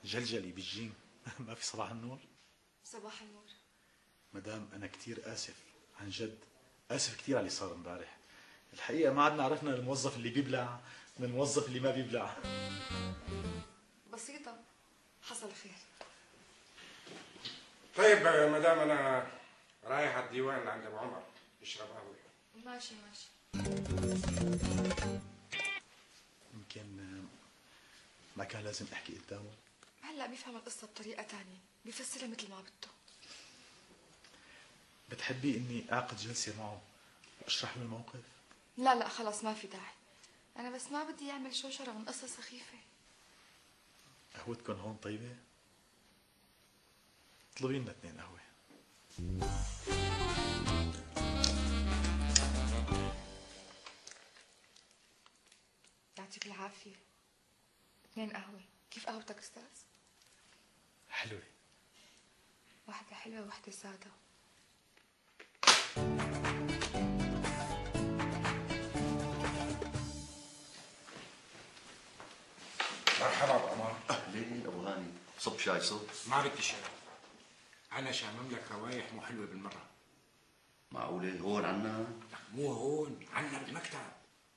جلجلي بالجيم. ما في صباح النور؟ صباح النور. مدام أنا كتير آسف، عن جد آسف كتير على اللي صار امبارح. الحقيقة ما عدنا عرفنا الموظف اللي بيبلع من الموظف اللي ما بيبلع. بسيطة، حصل خير. طيب مدام أنا رايح على الديوان لعند أبو عمر يشرب قهوة. ماشي ماشي. يمكن ما كان لازم أحكي قدامه. هلا بيفهم القصة بطريقة تانية، بيفسرها مثل ما بده. بتحبي إني أعقد جلسة معه وأشرح له الموقف؟ لا لا خلص ما في داعي. أنا بس ما بدي يعمل شوشرة من قصة سخيفة. قهوتكم هون طيبة؟ اطلبي لنا 2 قهوة. يعطيك العافية. 2 قهوة. كيف قهوتك أستاذ؟ حلوة. واحدة حلوة وواحدة سادة. مرحبا أبو عمر. أهلين أبو هاني، صب شاي صب. ما بدي شاي. أنا شامم لك روايح مو حلوة بالمرة. معقولة هون عنا؟ لك مو هون، عنا بالمكتب.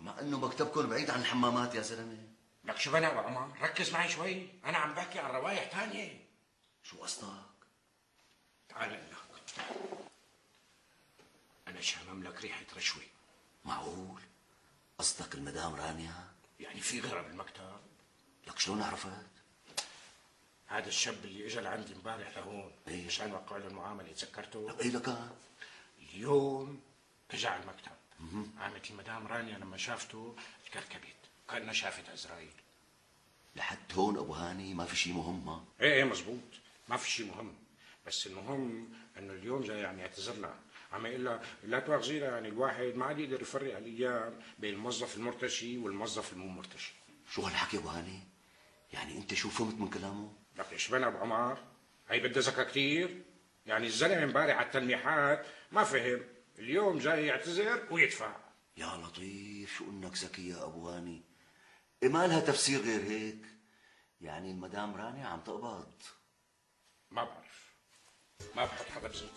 مع إنه مكتبكم بعيد عن الحمامات يا زلمة. لك شو بنا أبو عمر؟ ركز معي شوي، أنا عم بحكي عن روايح تانية. شو قصدك؟ تعال لك. أنا شامم لك ريحة رشوة. معقول؟ قصدك المدام رانيا؟ يعني في غيرها بالمكتب؟ لك شلون عرفت؟ هذا الشاب اللي اجى لعندي امبارح لهون إيه؟ مشان وقع له المعامله تذكرته؟ لك ايه لكان؟ اليوم اجى على المكتب. قامت المدام رانيا لما شافته تكركبت كانها شافت عزرائيل. لحد هون ابو هاني ما في شيء مهم ما؟ ايه مزبوط، ما في شيء مهم، بس المهم انه اليوم جاي عم يعتذر لها، عم يقول لها لا تواخذينا، يعني الواحد ما عاد يقدر يفرق الايام بين الموظف المرتشي والموظف المو مرتشي. شو هالحكي ابو هاني؟ يعني انت شو فهمت من كلامه؟ لك ايش بنا ابو عمر؟ هي بدها ذكاء كثير، يعني الزلمه امبارح على التلميحات ما فهم، اليوم جاي يعتذر ويدفع. يا لطيف شو انك ذكي يا ابو هاني. إيه ما لها تفسير غير هيك؟ يعني المدام رانيا عم تقبض. ما بعرف، ما بحط حدا بزنتي.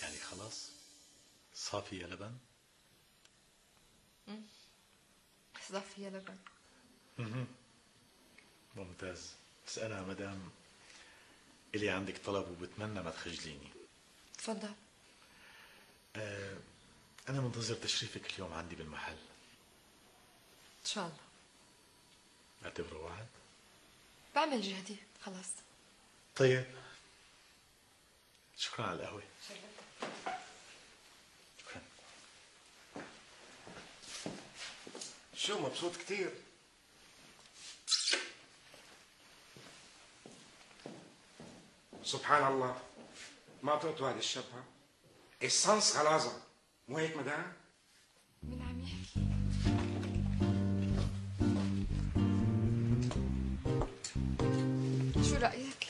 يعني خلاص صافي يا لبن؟ صافي يا لبن. ممتاز. بس أنا مدام إلي عندك طلب وبتمنى ما تخجليني. تفضل. أنا منتظر تشريفك اليوم عندي بالمحل. إن شاء الله. اعتبره وعد. بعمل جهدي خلاص. طيب شكرا على القهوة. شكرا. شو مبسوط كثير؟ سبحان الله، ما اعطيته هذا الشاب ها؟ السانس غلاظة، مو هيك مدام؟ مين عم يحكي؟ شو رأيك؟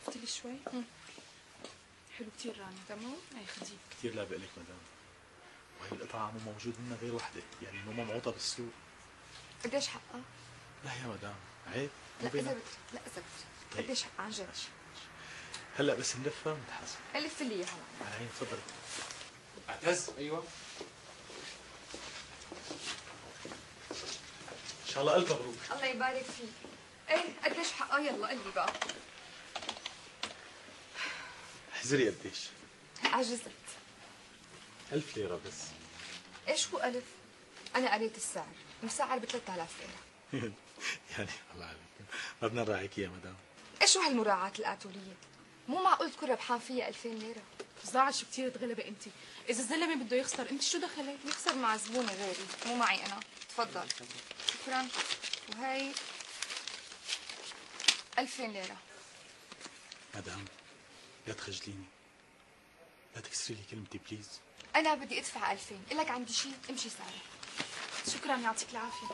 افتلي شوي. حلو كثير رانيا. تمام؟ اي خديه. كثير لا بقلك مدام، وهي القطعة مو موجود منها غير وحدة، يعني مو ممعوطة بالسوق. قديش حقها؟ لا يا مدام عيب. لا إذا بدك، لا إذا بدك. طيب. قديش حقها عن جد؟ ماشي. هلا بس نلفها ونتحاسب. ألف لي إياها. على عيني تفضل. اعتز. ايوه ان شاء الله الف مبروك. الله يبارك فيك. ايه قديش حقها؟ يلا قل لي بقى. احذري قديش؟ عجزت. 1000 ليرة بس. ايش هو ألف؟ أنا قريت السعر، مسعر ب 3000 ليرة. يعني الله عليكم ما بدنا نراعيك يا مدام. ايش هو هالمراعاة القاتولية؟ مو معقول تكون ربحان فيها 2000 ليرة. زعل شو كثير تغلبي انت. اذا الزلمه بده يخسر انت شو دخلك؟ يخسر مع زبون غيري، مو معي أنا. تفضل. شكرا. وهي 2000 ليرة. مدام لا تخجليني، لا تكسري لي كلمتي بليز. أنا بدي أدفع 2000، إلك عندي شيء؟ امشي سارة. شكرا يعطيك العافيه.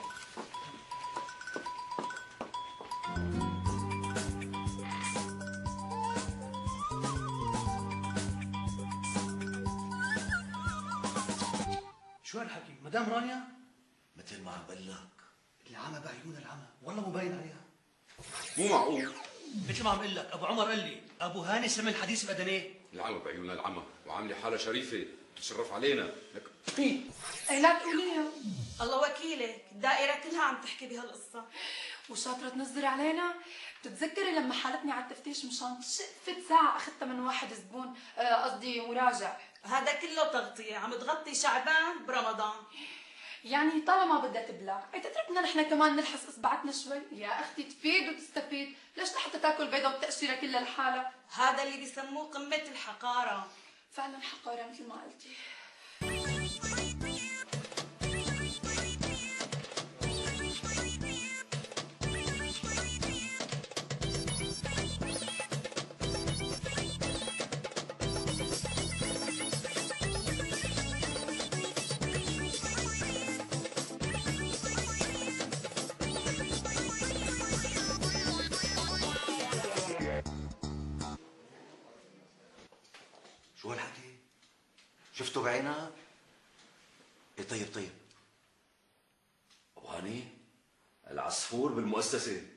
شو هالحكي الحكي؟ مدام رانيا مثل ما عم بقول لك. العمى بعيون العمى، والله مو باين عليها. مو معقول. مثل ما عم اقول لك، ابو عمر قال لي ابو هاني سمع الحديث بأدنيه. العمى بعيونها العمى وعامله حالها شريفه تتصرف علينا لك. ايه لا تقوليها. الله وكيلك، الدائرة كلها عم تحكي بهالقصة. وشاطرة تنظري علينا. بتتذكري لما حالتني على التفتيش مشان شقفة ساعة أخذتها من واحد زبون، قصدي مراجع. هذا كله تغطية، عم تغطي شعبان برمضان. يعني طالما بدها تبلع، تتركنا نحن كمان نلحس اصبعتنا شوي. يا اختي تفيد وتستفيد، ليش لحتى تاكل بيضة وتقشيرة كلها لحالها؟ هذا اللي بيسموه قمة الحقارة. فعلا حقارة مثل ما قلتي. شو هالحكي؟ شفته بعينك؟ ايه طيب. ابو هاني العصفور بالمؤسسة.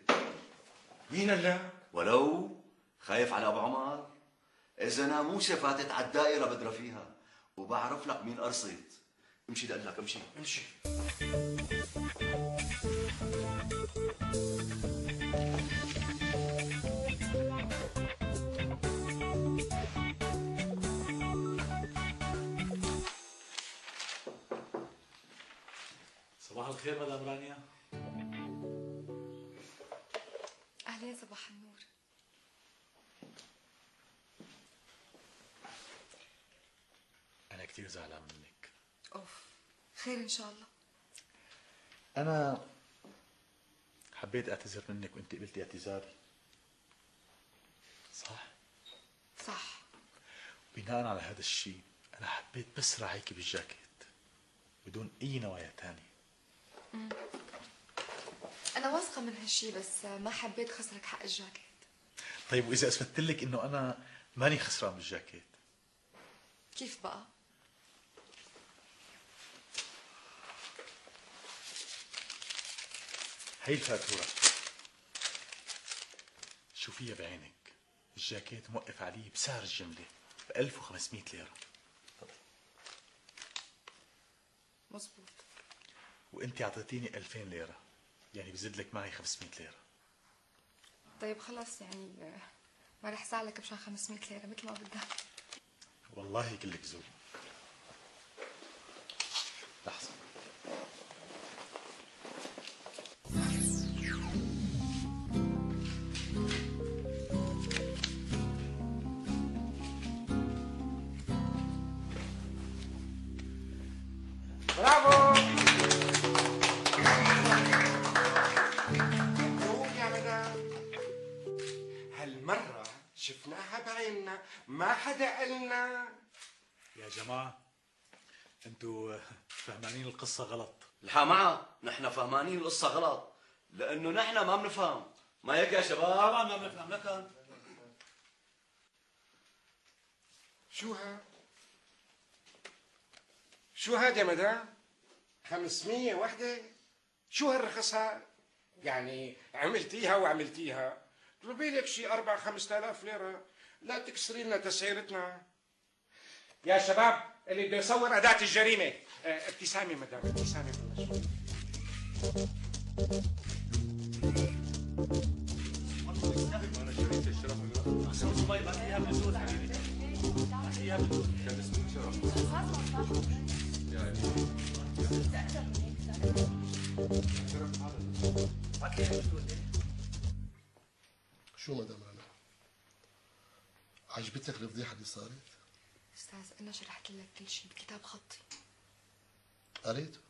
مين هلا؟ ولو خايف على ابو عمر؟ اذا ناموسة فاتت على الدائرة بدرى فيها، وبعرف لك مين قرصت. امشي لقول لك امشي. صباح الخير مدام رانيا. أهلين، صباح النور. أنا كتير زعلان منك. أوف، خير إن شاء الله. أنا حبيت أعتذر منك وأنت قبلتي اعتذاري. صح؟ بناء على هذا الشيء أنا حبيت بس راعيكي بالجاكيت بدون أي نوايا تانية. أنا واثقة من هالشي، بس ما حبيت خسرك حق الجاكيت. طيب وإذا أثبتت لك إنه أنا ماني خسران بالجاكيت؟ كيف بقى؟ هي الفاتورة، شوفيها بعينك. الجاكيت موقف عليه بسعر الجملة ب 1500 ليرة. مزبوط. وانت اعطيتيني 2000 ليرة، يعني بزيد لك معي 500 ليرة. طيب خلص، يعني ما رح زعلك مشان 500 ليرة مثل ما بدك. والله كلك ذوق. لحظة. برافو. مبروك يا مدام. هالمرة شفناها بعيننا، ما حدا قالنا. يا جماعة انتوا فهمانين القصة غلط. الحق معها، نحن فهمانين القصة غلط، لأنه نحن ما بنفهم. ما هيك يا شباب؟ طبعا ما بنفهم لك. شو هاد يا مدام؟ 500 وحدة؟ شو هالرخص هاد؟ يعني عملتيها طلبي لك شي 4-5 آلاف ليرة، لا تكسري لنا تسعيرتنا. يا شباب اللي بده يصور أداة الجريمة، ابتسامة مدام، ابتسامة بالله. شو مدام رنا؟ عجبتك الفضيحة اللي صارت؟ أستاذ أنا شرحت لك كل شيء بكتاب خطي. قريته؟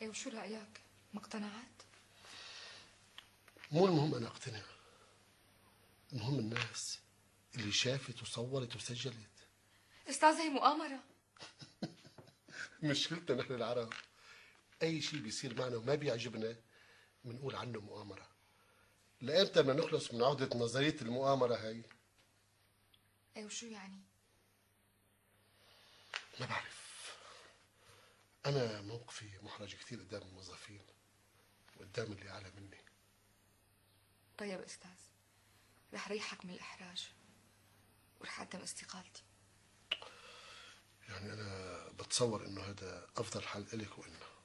إيه، وشو رأيك؟ ما اقتنعت؟ مو المهم أنا أقتنع، المهم الناس اللي شافت وصورت وسجلت. أستاذ هي مؤامرة. مشكلتنا نحن العرب أي شيء بيصير معنا وما بيعجبنا بنقول عنه مؤامرة. لأمتى بدنا نخلص من عقدة نظرية المؤامرة هاي؟ إيه، وشو يعني؟ ما بعرف، أنا موقفي محرج كثير قدام الموظفين وقدام اللي أعلى مني. طيب أستاذ، رح ريحك من الإحراج ورح أقدم استقالتي. يعني أنا بتصور إنه هذا أفضل حل إلك وإلنا.